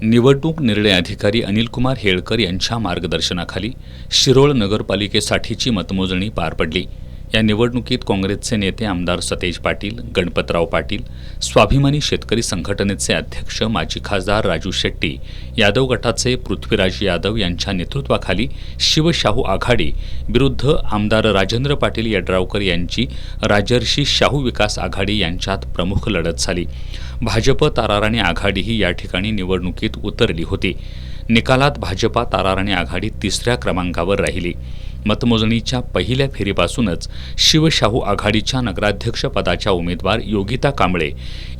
निवडणूक निर्णय अधिकारी अनिलकुमार हेळकर यांच्या मार्गदर्शनाखाली शिरोळ नगरपालिकेसाठीची मतमोजणी पार पडली। या निवडणुकीत काँग्रेसचे नेते आमदार सतेज पाटील, गणपतराव पाटील, स्वाभिमानी शेतकरी संघटनेचे अध्यक्ष माजी खासदार राजू शेट्टी, यादव गटाचे पृथ्वीराज यादव यांच्या नेतृत्वाखाली शिवशाहू आघाडी विरुद्ध आमदार राजेंद्र पाटील यड्रावकर यांची राजर्षी शाहू विकास आघाडी यांच्यात प्रमुख लढत झाली। भाजप ताराराणी आघाडीही या ठिकाणी निवडणुकीत उतरली होती। निकालात भाजपा ताराराणी आघाडी तिसऱ्या क्रमांकावर राहिली। मतमोजणीच्या पहिल्या फेरीपासूनच शिवशाहू आघाडीच्या नगराध्यक्ष पदाच्या उमेदवार योगिता कांबळे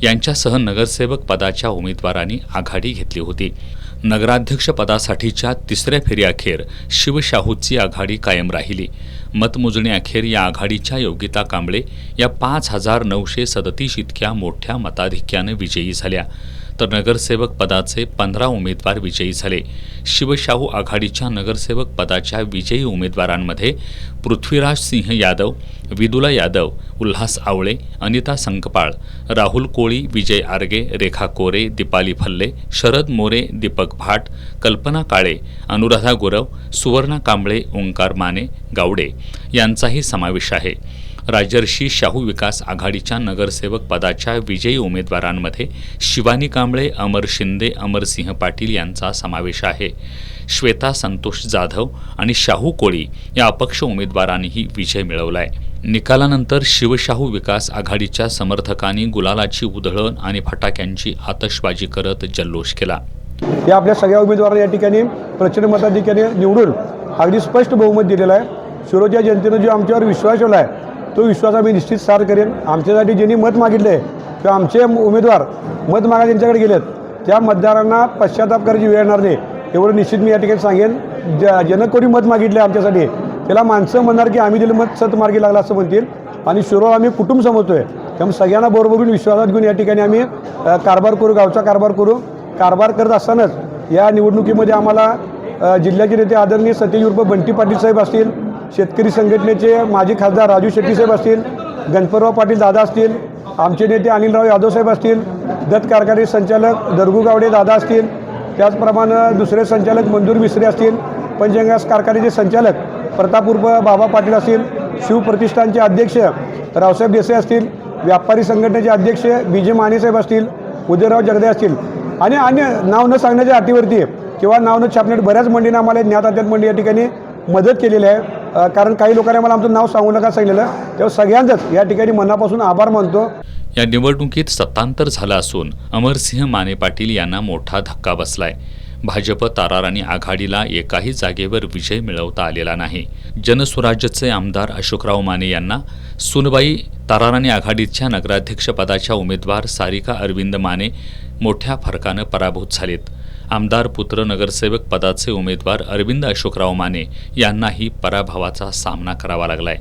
यांच्यासह नगरसेवक पदाच्या उमेदवारांनी आघाडी घेतली होती। नगराध्यक्ष पदासाठीच्या तिसऱ्या फेरीअखेर शिवशाहूची आघाडी कायम राहिली। मतमोजणी अखेर या आघाडीच्या योगिता कांबळे या 5937 इतक्या मोठ्या मताधिक्याने विजयी झाल्या, तर नगरसेवक पदाचे 15 उमेदवार विजयी झाले। शिवशाहू आघाडीच्या नगरसेवक पदाच्या विजयी उमेदवारांमध्ये पृथ्वीराज सिंह यादव, विदुला यादव, उल्हास आवळे, अनिता संकपाळ, राहुल कोळी, विजय आर्गे, रेखा कोरे, दीपाली फल्ले, शरद मोरे, दीपक भाट, कल्पना काळे, अनुराधा गुरव, सुवर्णा कांबळे, ओंकार माने गावडे यांचाही समावेश आहे। राजर्षी शाहू विकास आघाडीच्या नगरसेवक पदाच्या विजयी उमेदवारांमध्ये शिवानी कांबळे, अमर शिंदे, अमरसिंह पाटील यांचा समावेश आहे। श्वेता संतोष जाधव आणि शाहू कोळी या अपक्ष उमेदवारांनीही विजय मिळवलाय। निकालानंतर शिवशाहू विकास आघाडीच्या समर्थकांनी गुलालाची उधळण आणि फटाक्यांची आतषबाजी करत जल्लोष केला। या आपल्या सगळ्या उमेदवारांना या ठिकाणी प्रचंड मताधिक्याने निवडून अगदी स्पष्ट बहुमत दिलेलं आहे। शिरोळच्या जनतेने जो आमच्यावर विश्वास ठेवला आहे तो विश्वास आम्ही निश्चित सार करेन। आमच्यासाठी ज्यांनी मत मागितले किंवा आमचे उमेदवार मत मागा त्यांच्याकडे गेलेत त्या मतदारांना पश्चाताप करायची वेळ येणार नाही एवढं निश्चित मी या ठिकाणी सांगेन। ज्यानं कोणी मत मागितले आमच्यासाठी त्याला माणसं म्हणणार की आम्ही दिलं मत सतमार्गी लागला असं म्हणतील। आणि शिरोळ आम्ही कुटुंब समजतोय, त्यामुळे सगळ्यांना बरोबर घेऊन विश्वासात घेऊन या ठिकाणी आम्ही कारभार करू, गावचा कारभार करू। कारभार करत असतानाच या निवडणुकीमध्ये आम्हाला जिल्ह्याचे नेते आदरणीय सतेज उर्फ बंटी पाटील साहेब असतील, शेतकरी संघटनेचे माजी खासदार राजू शेट्टी साहेब असतील, गणपतराव पाटील दादा असतील, आमचे नेते अनिलराव यादव साहेब असतील, दत्त कारखाने संचालक दरगू गावडे दादा असतील, त्याचप्रमाणे दुसरे संचालक मंजूर मिश्रे असतील, पंचगंगा कारखान्याचे संचालक प्रताप उर्फ बाबा पाटील असतील, शिवप्रतिष्ठानचे अध्यक्ष रावसाहेब देसाई असतील, व्यापारी संघटनेचे अध्यक्ष विजय माने साहेब असतील, उदयराव जगदे असतील आणि अन्य नाव न सांगण्याच्या अटीवरती किंवा नाव न छापण्यात बऱ्याच मंडळींना आम्हाला ज्ञात अज्ञात मंडळी या ठिकाणी मदत केलेली आहे। कारण काही लोकांनी मला आमचं नाव सांगू नका सांगितलेलं, तेव्हा सगळ्यांचंच या ठिकाणी मनापासून आभार मानतो। या निवडणुकीत सत्तांतर झालं असून अमरसिंह माने पाटील यांना मोठा धक्का बसलाय। भाजप ताराराणी आघाडीला एकाही जागेवर विजय मिळवता आलेला नाही। जनस्वराज्यचे आमदार अशोकराव माने यांना सुनबाई ताराराणी आघाडीच्या नगराध्यक्ष पदाच्या उमेदवार सारिका अरविंद माने मोठ्या फरकानं पराभूत झालेत। आमदार पुत्र नगरसेवक पदाचे उमेदवार अरविंद अशोकराव माने यांनाही पराभवाचा सामना करावा लागलाय।